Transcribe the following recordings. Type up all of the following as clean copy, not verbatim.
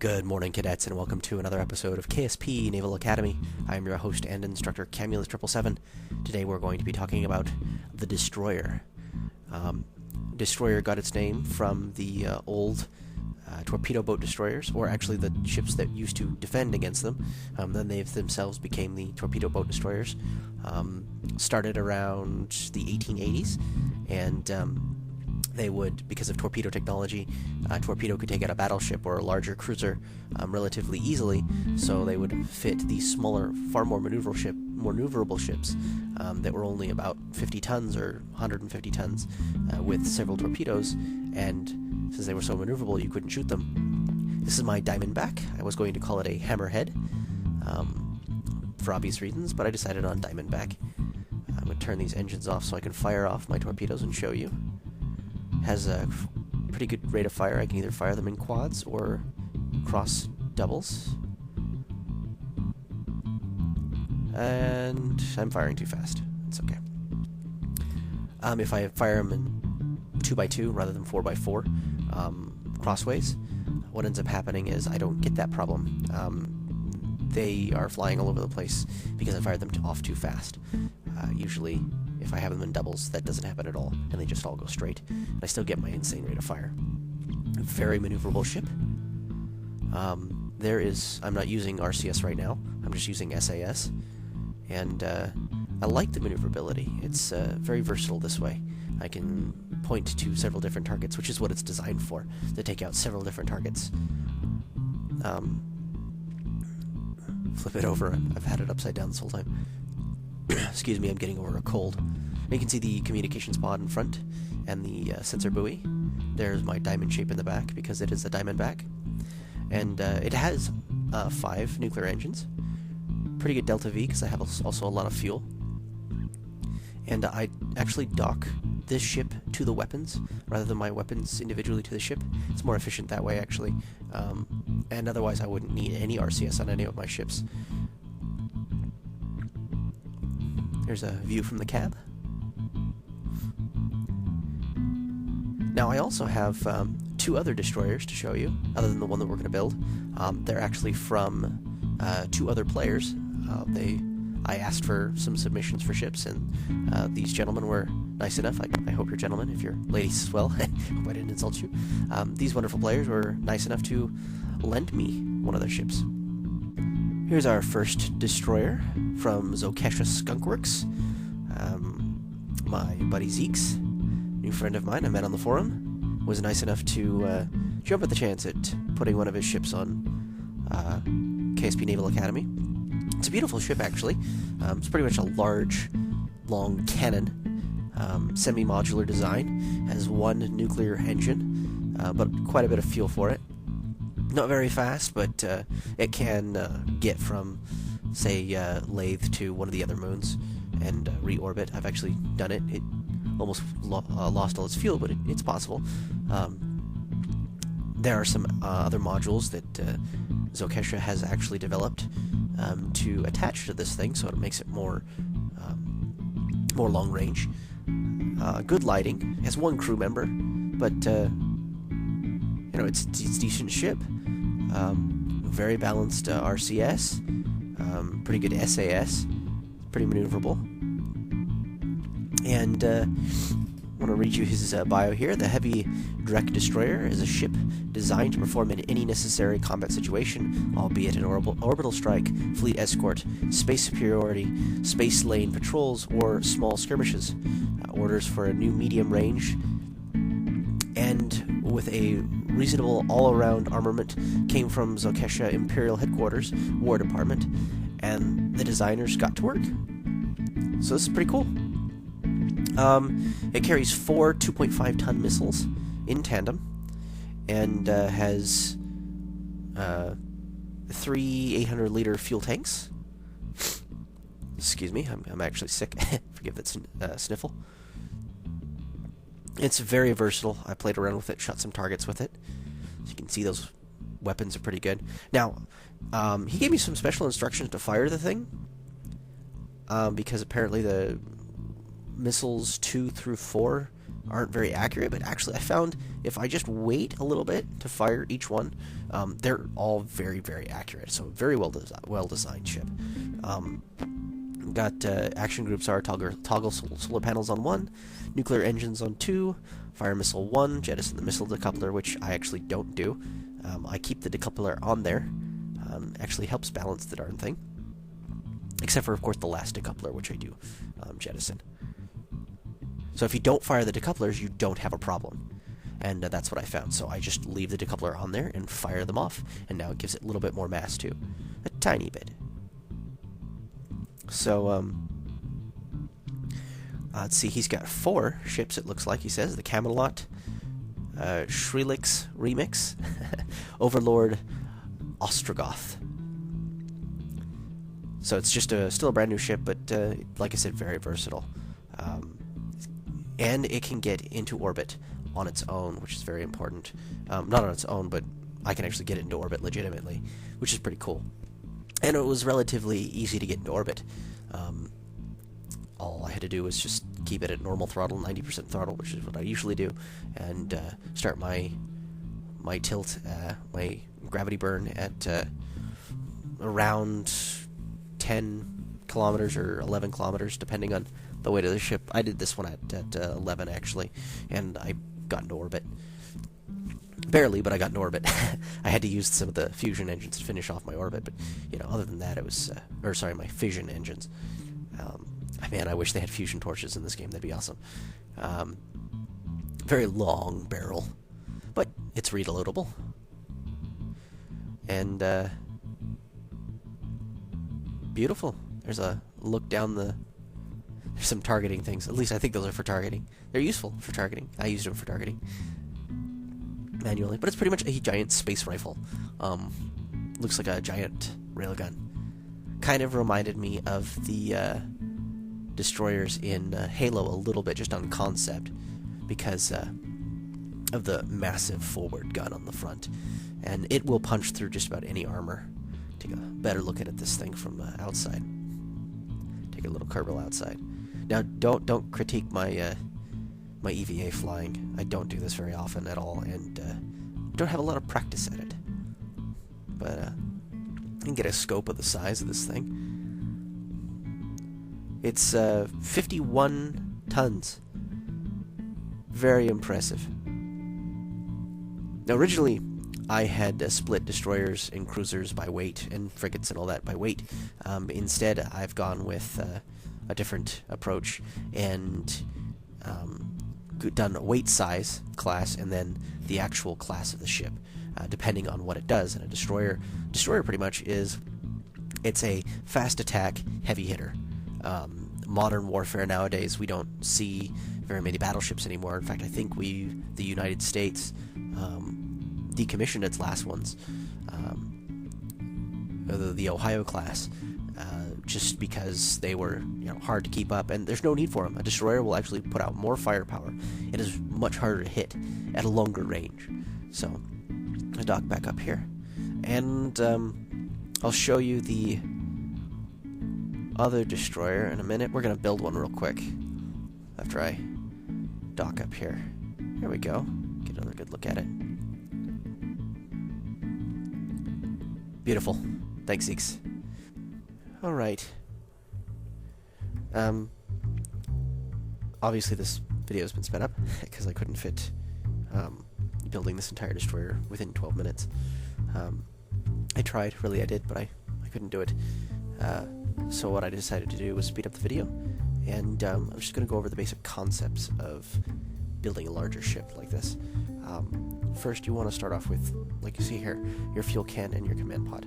Good morning, cadets, and welcome to another episode of KSP Naval Academy. I am your host and instructor, Camulus777. Today we're going to be talking about the Destroyer. Destroyer got its name from the old torpedo boat destroyers, or actually the ships that used to defend against them. Then they themselves became the torpedo boat destroyers. Started around the 1880s, and they would, because of torpedo technology, a torpedo could take out a battleship or a larger cruiser relatively easily, so they would fit these smaller, far more maneuverable ships that were only about 50 tons or 150 tons with several torpedoes, and since they were so maneuverable, you couldn't shoot them. This is my Diamondback. I was going to call it a Hammerhead for obvious reasons, but I decided on Diamondback. I'm going to turn these engines off so I can fire off my torpedoes and show you. Has a pretty good rate of fire. I can either fire them in quads or cross doubles. And I'm firing too fast. It's okay. If I fire them in 2x2 rather than 4x4 crossways, what ends up happening is I don't get that problem. They are flying all over the place because I fired them off too fast. Usually, if I have them in doubles, that doesn't happen at all, and they just all go straight. And I still get my insane rate of fire. Very maneuverable ship. I'm not using RCS right now. I'm just using SAS. And I like the maneuverability. It's very versatile this way. I can point to several different targets, which is what it's designed for, to take out several different targets. Flip it over. I've had it upside down this whole time. Excuse me, I'm getting over a cold. And you can see the communications pod in front and the sensor buoy. There's my diamond shape in the back because it is a Diamondback. And it has 5 nuclear engines. Pretty good Delta V because I have also a lot of fuel. And I actually dock this ship to the weapons rather than my weapons individually to the ship. It's more efficient that way, actually. And otherwise I wouldn't need any RCS on any of my ships. Here's a view from the cab. Now I also have 2 other destroyers to show you, other than the one that we're going to build. They're actually from 2 other players. I asked for some submissions for ships, and these gentlemen were nice enough. I hope you're gentlemen, if you're ladies as well. Hope I didn't insult you. These wonderful players were nice enough to lend me one of their ships. Here's our first destroyer from Zoka Skunkworks. My buddy Zekes, new friend of mine I met on the forum, was nice enough to jump at the chance at putting one of his ships on KSP Naval Academy. It's a beautiful ship, actually. It's pretty much a large, long cannon, semi-modular design. Has 1 nuclear engine, but quite a bit of fuel for it. Not very fast, but it can get from, say, Lathe to one of the other moons and reorbit. I've actually done it. It almost lost all its fuel, but it's possible. There are some other modules that Zoka has actually developed to attach to this thing, so it makes it more long range. Good lighting. It has 1 crew member, but it's a decent ship. Very balanced RCS, pretty good SAS, pretty maneuverable. And I want to read you his bio here. The Heavy Drek Destroyer is a ship designed to perform in any necessary combat situation, albeit an orbital strike, fleet escort, space superiority, space lane patrols, or small skirmishes. Orders for a new medium range, and with a reasonable all-around armament came from Zoka Imperial Headquarters, War Department, and the designers got to work. So this is pretty cool. It carries 4 2.5-ton missiles in tandem, and has 3 800-liter fuel tanks. Excuse me, I'm actually sick. Forgive that sniffle. It's very versatile. I played around with it, shot some targets with it. So you can see those weapons are pretty good. Now, he gave me some special instructions to fire the thing, because apparently the missiles 2 through 4 aren't very accurate, but actually I found if I just wait a little bit to fire each one, they're all very, very accurate. So very well designed ship. Got action groups are toggle solar panels on 1, nuclear engines on 2, fire missile 1, jettison the missile decoupler, which I actually don't do. I keep the decoupler on there. Actually helps balance the darn thing. Except for, of course, the last decoupler, which I do jettison. So if you don't fire the decouplers, you don't have a problem. And that's what I found. So I just leave the decoupler on there and fire them off. And now it gives it a little bit more mass, too. A tiny bit. So, let's see. He's got 4 ships, it looks like, he says. The Camelot, Shrilix Remix, Overlord, Ostrogoth. So it's just still a brand new ship, but like I said, very versatile. And it can get into orbit on its own, which is very important. Not on its own, but I can actually get it into orbit legitimately, which is pretty cool. And it was relatively easy to get into orbit. All I had to do was just keep it at normal throttle, 90% throttle, which is what I usually do, and start my tilt, my gravity burn at around 10 kilometers or 11 kilometers, depending on the weight of the ship. I did this one at 11, actually, and I got into orbit. Barely, but I got in orbit. I had to use some of the fusion engines to finish off my orbit, but, other than that, it was... my fission engines. Man, I wish they had fusion torches in this game. That'd be awesome. Very long barrel, but it's reloadable. And, beautiful. There's a look down the... There's some targeting things. At least I think those are for targeting. They're useful for targeting. I used them for targeting manually, but it's pretty much a giant space rifle. Looks like a giant railgun. Kind of reminded me of the destroyers in Halo a little bit, just on concept, because of the massive forward gun on the front, and it will punch through just about any armor. Take a better look at this thing from outside. Take a little Kerbal outside. Now, don't critique my my EVA flying. I don't do this very often at all, and don't have a lot of practice at it. But you can get a scope of the size of this thing. It's 51 tons. Very impressive. Now, originally, I had split destroyers and cruisers by weight, and frigates and all that by weight. Instead, I've gone with a different approach, and done a weight size class, and then the actual class of the ship, depending on what it does. And a destroyer pretty much is, it's a fast attack, heavy hitter. Modern warfare nowadays, we don't see very many battleships anymore. In fact, I think the United States, decommissioned its last ones, the Ohio class, just because they were hard to keep up, and there's no need for them. A destroyer will actually put out more firepower. It is much harder to hit at a longer range. So I dock back up here, and I'll show you the other destroyer in a minute. We're gonna build one real quick after I dock up here. Here we go. Get another good look at it. Beautiful. Thanks, Zekes. Alright. Obviously this video has been sped up, because I couldn't fit building this entire destroyer within 12 minutes. I tried, really I did, but I couldn't do it. So what I decided to do was speed up the video, and I'm just going to go over the basic concepts of building a larger ship like this. First, you want to start off with, like you see here, your fuel can and your command pod.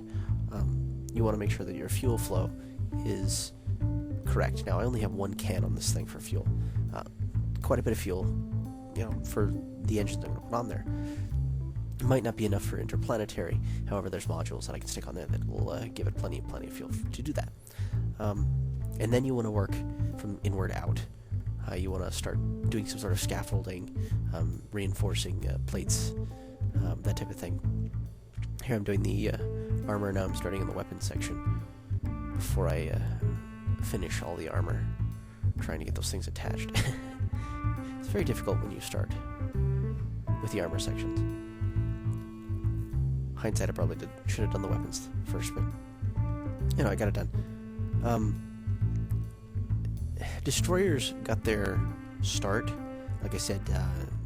You want to make sure that your fuel flow is correct. Now, I only have 1 can on this thing for fuel. Quite a bit of fuel, for the engines I'm going to put on there. It might not be enough for interplanetary. However, there's modules that I can stick on there that will give it plenty of fuel to do that. And then you want to work from inward out. You want to start doing some sort of scaffolding, reinforcing plates, that type of thing. Here I'm doing the armor. Now I'm starting in the weapons section before I finish all the armor. I'm trying to get those things attached. It's very difficult when you start with the armor sections. Hindsight, I probably should have done the weapons first, but I got it done. Destroyers got their start, like I said,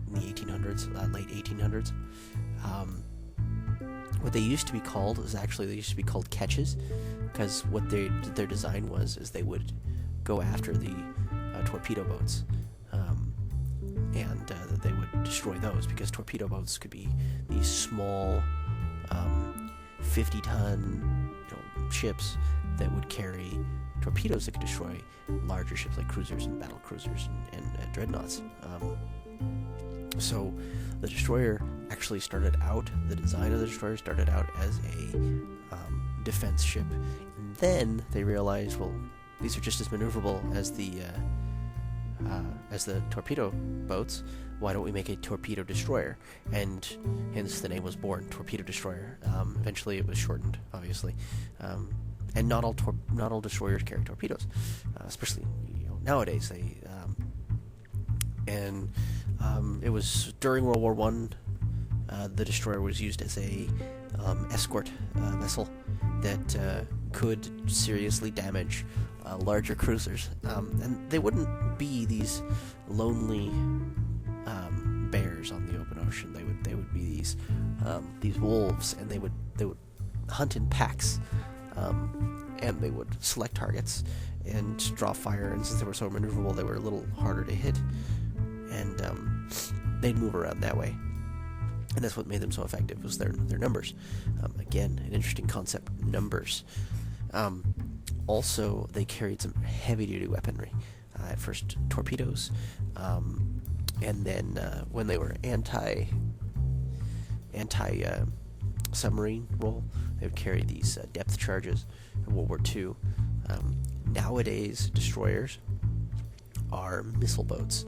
in the 1800s, late 1800s. What they used to be called they used to be called catches, because what their design was is they would go after the torpedo boats, and they would destroy those, because torpedo boats could be these small 50-ton ships that would carry torpedoes that could destroy larger ships like cruisers and battle cruisers and dreadnoughts. So the destroyer actually the design of the destroyer started out as a defense ship, and then they realized, well, these are just as maneuverable as the torpedo boats. Why don't we make a torpedo destroyer? And hence the name was born, torpedo destroyer. Eventually it was shortened, obviously. And not all destroyers carry torpedoes, especially nowadays. It was during World War I. The destroyer was used as a escort vessel that could seriously damage larger cruisers, and they wouldn't be these lonely bears on the open ocean. They would be these wolves, and they would hunt in packs, and they would select targets and draw fire. And since they were so maneuverable, they were a little harder to hit, and they'd move around that way. And that's what made them so effective, was their numbers. Again, an interesting concept, numbers. Also, they carried some heavy-duty weaponry. At first, torpedoes, and then when they were anti submarine role, they would carry these depth charges in World War II. Nowadays, destroyers are missile boats.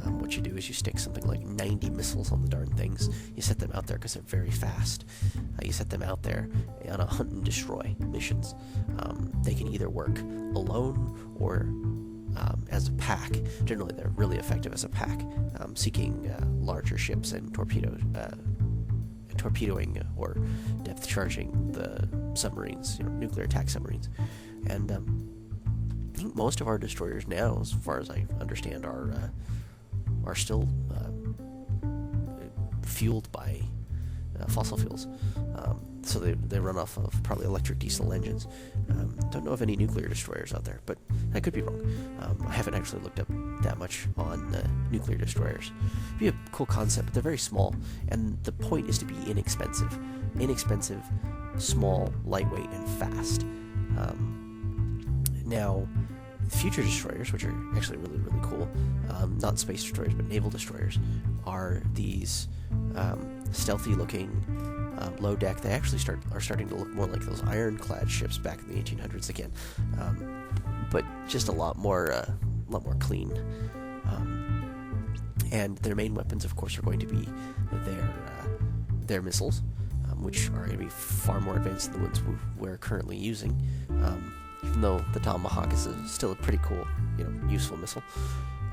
What you do is you stick something like 90 missiles on the darn things. You set them out there because they're very fast. You set them out there on a hunt and destroy missions. They can either work alone or as a pack. Generally, they're really effective as a pack, seeking larger ships and torpedoing or depth charging the submarines, nuclear attack submarines. And I think most of our destroyers now, as far as I understand, are still fueled by fossil fuels. So they run off of probably electric diesel engines. Don't know of any nuclear destroyers out there, but I could be wrong. I haven't actually looked up that much on nuclear destroyers. It'd be a cool concept, but they're very small, and the point is to be inexpensive. Inexpensive, small, lightweight, and fast. Now, future destroyers, which are actually really, really cool, not space destroyers, but naval destroyers, are these stealthy-looking low deck. They actually are starting to look more like those ironclad ships back in the 1800s again, but just a lot more clean. And their main weapons, of course, are going to be their missiles, which are going to be far more advanced than the ones we're currently using. Even though the Tomahawk is still a pretty cool, useful missile.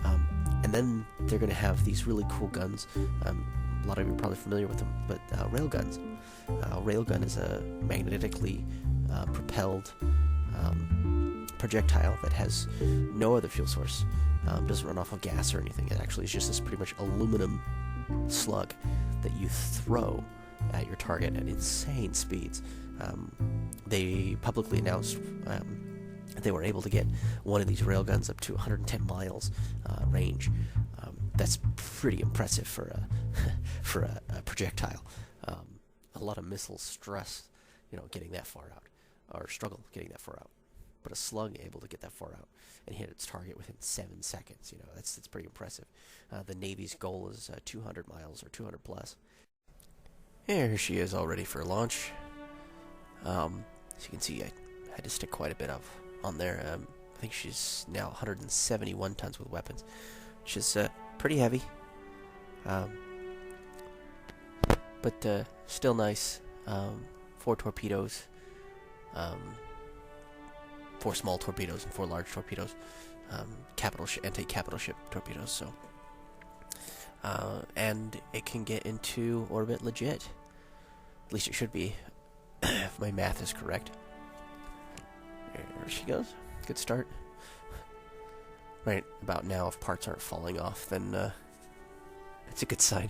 And then they're going to have these really cool guns. A lot of you are probably familiar with them, but railguns. Railgun is a magnetically propelled projectile that has no other fuel source. Doesn't run off of gas or anything. It actually is just this pretty much aluminum slug that you throw at your target at insane speeds. They publicly announced they were able to get one of these railguns up to 110 miles range. That's pretty impressive for a projectile. A lot of missiles stress, getting that far out, or struggle getting that far out. But a slug able to get that far out and hit its target within 7 seconds, that's pretty impressive. The Navy's goal is 200 miles or 200 plus. Here she is, all ready for launch. As you can see, I had to stick quite a bit on there. I think she's now 171 tons with weapons, which is pretty heavy. But still nice. 4 torpedoes, 4 small torpedoes and 4 large torpedoes, anti-capital ship torpedoes. So and it can get into orbit legit. At least it should be, if my math is correct. There she goes. Good start. Right about now, if parts aren't falling off, then it's a good sign.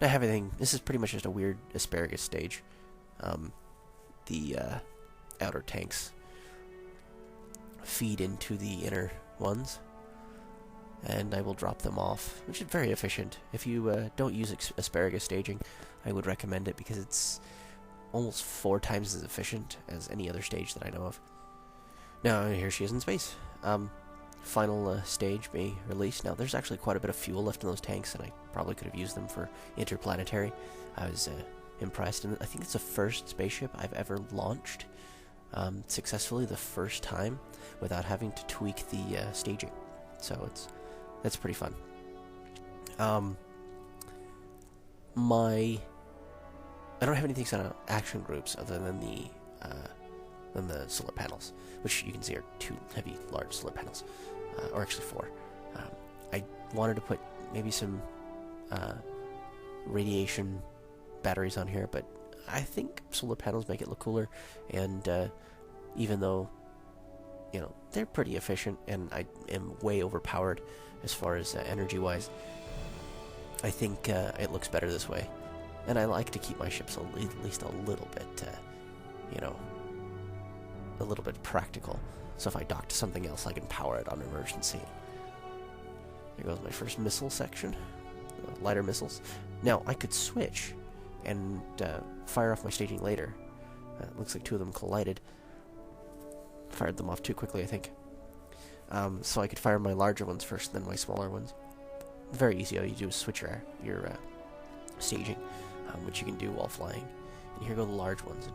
Now everything, this is pretty much just a weird asparagus stage. The outer tanks feed into the inner ones, and I will drop them off, which is very efficient. If you don't use asparagus staging, I would recommend it because it's almost 4 times as efficient as any other stage that I know of. Now, here she is in space. Final stage being released. Now, there's actually quite a bit of fuel left in those tanks, and I probably could have used them for interplanetary. I was impressed, and I think it's the first spaceship I've ever launched successfully the first time without having to tweak the staging. So that's pretty fun. I don't have anything set on action groups other than the solar panels, which you can see are 2 heavy, large solar panels, or actually 4. I wanted to put maybe some radiation batteries on here, but I think solar panels make it look cooler, and even though, you know, they're pretty efficient, and I am way overpowered as far as energy-wise, I think it looks better this way. And I like to keep my ships at least a little bit, you know, a little bit practical. So if I dock to something else, I can power it on emergency. There goes my first missile section, lighter missiles. Now, I could switch and fire off my staging later. Looks like 2 of them collided. Fired them off too quickly, I think. So I could fire my larger ones first, then my smaller ones. Very easy. All you do is switch your staging, which you can do while flying. And here go the large ones.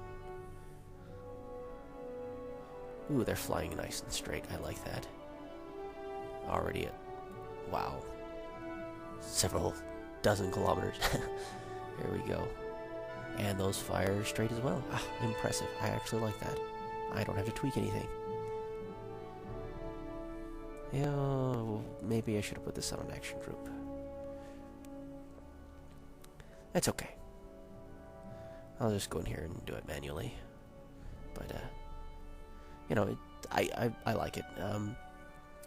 Ooh, they're flying nice and straight. I like that. Already at, wow, several dozen kilometers. Here we go. And those fire straight as well. Ah, impressive. I actually like that. I don't have to tweak anything. Yeah, well, maybe I should have put this on an action group. That's okay. I'll just go in here and do it manually. But, you know, I like it.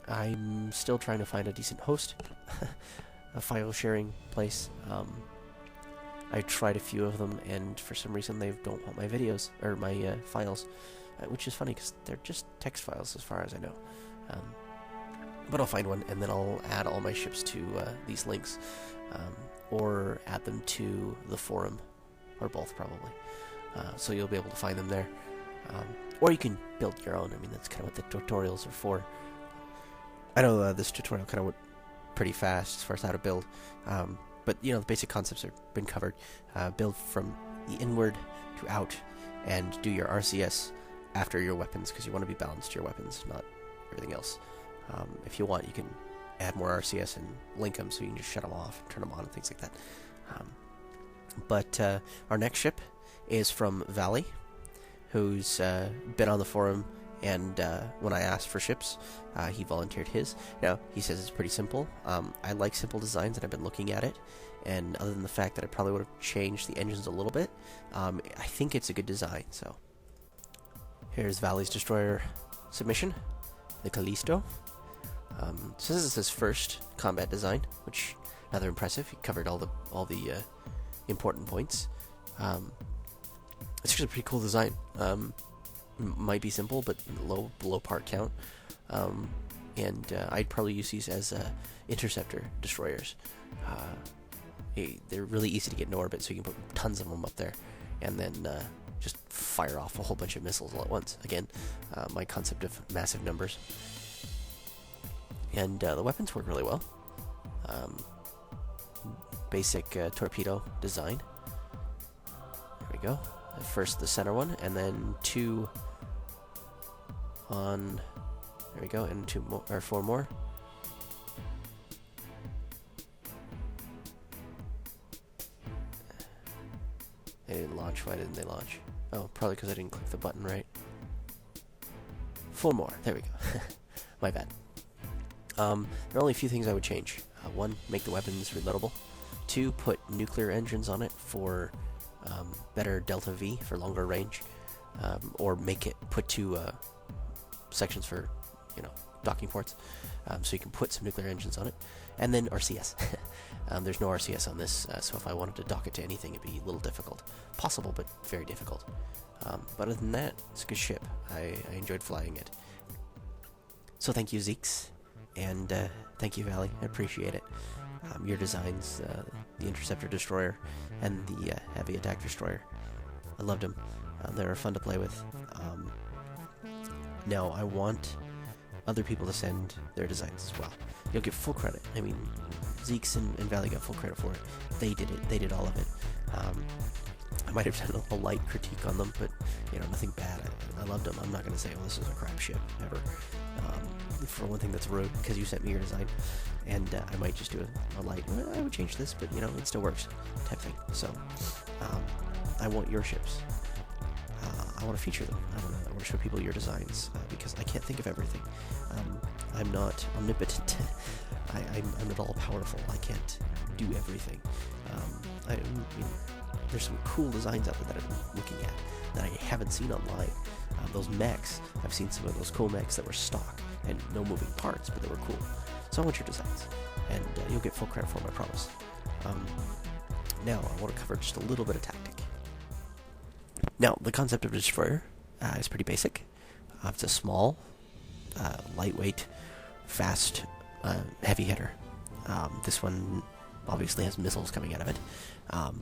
I'm still trying to find a decent host. A file sharing place. I tried a few of them, and for some reason they don't want my videos, or my files. Which is funny, because they're just text files as far as I know. But I'll find one, and then I'll add all my ships to these links. Or add them to the forum, or both probably. So you'll be able to find them there. Or you can build your own. I mean, that's kind of what the tutorials are for. I know this tutorial kind of went pretty fast as far as how to build. But, you know, the basic concepts have been covered. Build from the inward to out, and do your RCS after your weapons, because you want to be balanced to your weapons, not everything else. If you want, you can add more RCS and link them so you can just shut them off, turn them on, and things like that. But our next ship is from Valley, who's been on the forum, and when I asked for ships, he volunteered his. Now, he says it's pretty simple. I like simple designs, and I've been looking at it, and other than the fact that I probably would have changed the engines a little bit, I think it's a good design. So here's Valley's destroyer submission, the Kalisto. So this is his first combat design, which rather impressive. He covered all the important points. It's actually a pretty cool design. Might be simple, but low part count. And I'd probably use these as interceptor destroyers. They're really easy to get in orbit, so you can put tons of them up there, and then just fire off a whole bunch of missiles all at once. Again, my concept of massive numbers. And the weapons work really well. Basic torpedo design. There we go. First the center one, and then 2 on. There we go, and 2 more, or 4 more. They didn't launch. Why didn't they launch? Oh, probably because I didn't click the button right. 4 more. There we go. My bad. There are only a few things I would change. One, make the weapons reloadable. Two, put nuclear engines on it for better delta V for longer range, or make it put two sections for docking ports, so you can put some nuclear engines on it, and then RCS. There's no RCS on this, so if I wanted to dock it to anything, it'd be a little difficult. Possible, but very difficult. But other than that, it's a good ship. I enjoyed flying it. So thank you, Zekes, and thank you, Valley. I appreciate it. Your designs, the Interceptor Destroyer and the Heavy Attack Destroyer, I loved them. They were fun to play with. Now, I want other people to send their designs as well. You'll get full credit. I mean, Zekes and Valley got full credit for it. They did it. They did all of it. I might have done a light critique on them, but nothing bad. I loved them. I'm not going to say, this is a crap ship, ever. For one thing, that's rude, because you sent me your design, and I might just do a light, I would change this, but it still works, type thing. So, I want your ships. I want to feature them. I want to show people your designs, because I can't think of everything. I'm not omnipotent. I'm not all powerful. I can't do everything. There's some cool designs out there that I'm looking at that I haven't seen online. Those mechs, I've seen some of those cool mechs that were stock and no moving parts, but they were cool. So I want your designs, and you'll get full credit for them, I promise. Now, I want to cover just a little bit of tactic. Now, the concept of a destroyer is pretty basic. It's a small, lightweight, fast, heavy hitter. This one obviously has missiles coming out of it.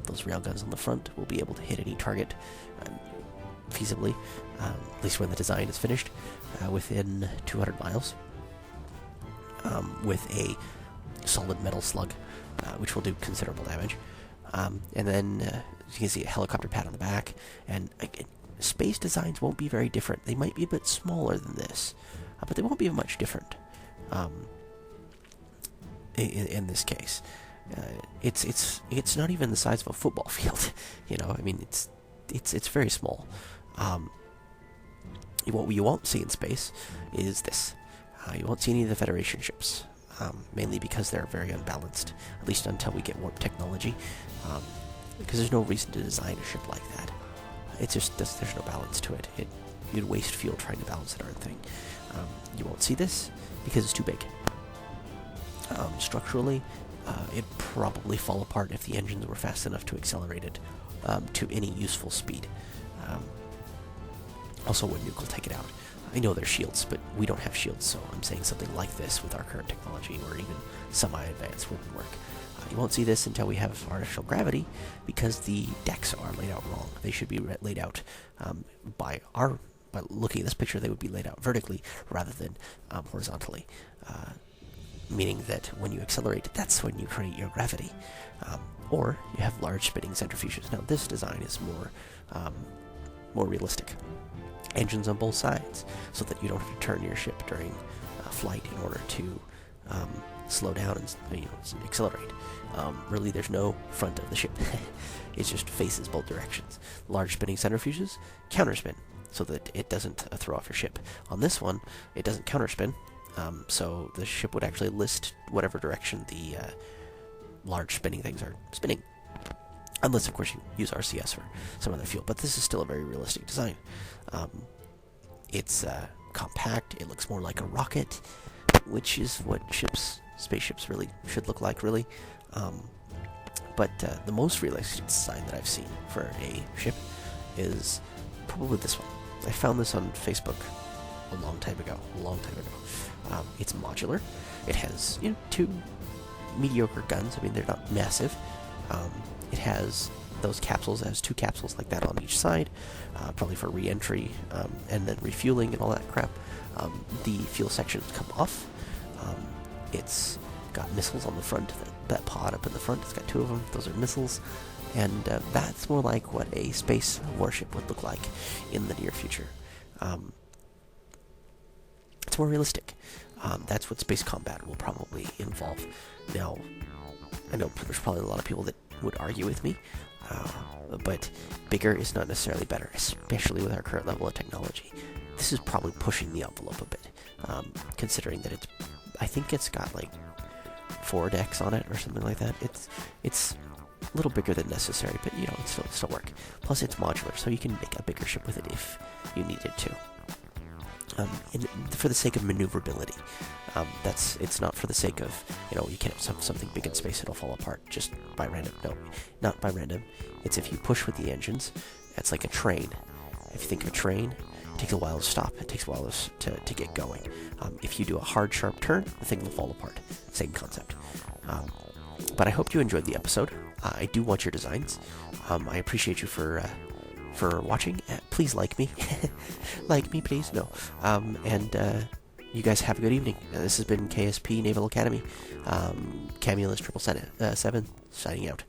Those railguns on the front will be able to hit any target feasibly, at least when the design is finished, within 200 miles, with a solid metal slug, which will do considerable damage. And then you can see a helicopter pad on the back, and again, space designs won't be very different. They might be a bit smaller than this, but they won't be much different in this case. It's not even the size of a football field. It's very small. What you won't see in space is this. You won't see any of the Federation ships, mainly because they're very unbalanced, at least until we get warp technology, because there's no reason to design a ship like that. It's just, there's no balance to it. You'd waste fuel trying to balance the darn thing. You won't see this because it's too big. Structurally, it'd probably fall apart if the engines were fast enough to accelerate it to any useful speed. Also, when nuke will take it out. I know there's shields, but we don't have shields, so I'm saying something like this with our current technology, or even semi-advanced, wouldn't work. You won't see this until we have artificial gravity, because the decks are laid out wrong. They should be laid out by looking at this picture, they would be laid out vertically rather than horizontally. Meaning that when you accelerate, that's when you create your gravity. Or you have large spinning centrifuges. Now, this design is more realistic. Engines on both sides, so that you don't have to turn your ship during flight in order to slow down and accelerate. Really, there's no front of the ship. It just faces both directions. Large spinning centrifuges counterspin, so that it doesn't throw off your ship. On this one, it doesn't counterspin, so the ship would actually list whatever direction the large spinning things are spinning. Unless, of course, you use RCS or some other fuel. But this is still a very realistic design. It's compact. It looks more like a rocket, which is what spaceships really should look like, really. But the most realistic design that I've seen for a ship is probably this one. I found this on Facebook a long time ago. It's modular. It has two mediocre guns. I mean, they're not massive. It has those capsules. It has two capsules like that on each side, probably for re-entry and then refueling and all that crap. The fuel sections come off. It's got missiles on the front. That pod up in the front, it's got two of them. Those are missiles. And that's more like what a space warship would look like in the near future. It's more realistic. That's what space combat will probably involve. Now, I know there's probably a lot of people that would argue with me, but bigger is not necessarily better, especially with our current level of technology. This is probably pushing the envelope a bit, considering that it's I think it's got like 4 decks on it or something like that. It's a little bigger than necessary, but you know, it still work. Plus, it's modular, so you can make a bigger ship with it if you needed to. For the sake of maneuverability, it's not for the sake of, you know, you can't have something big in space, it'll fall apart just by random. No, not by random. It's if you push with the engines, it's like a train. If you think of a train, it takes a while to stop. It takes a while to get going. If you do a hard, sharp turn, the thing will fall apart. Same concept. But I hope you enjoyed the episode. I do want your designs. I appreciate you for watching. Please like me. Like me, please. No. You guys have a good evening. This has been KSP Naval Academy. Camulus 777 signing out.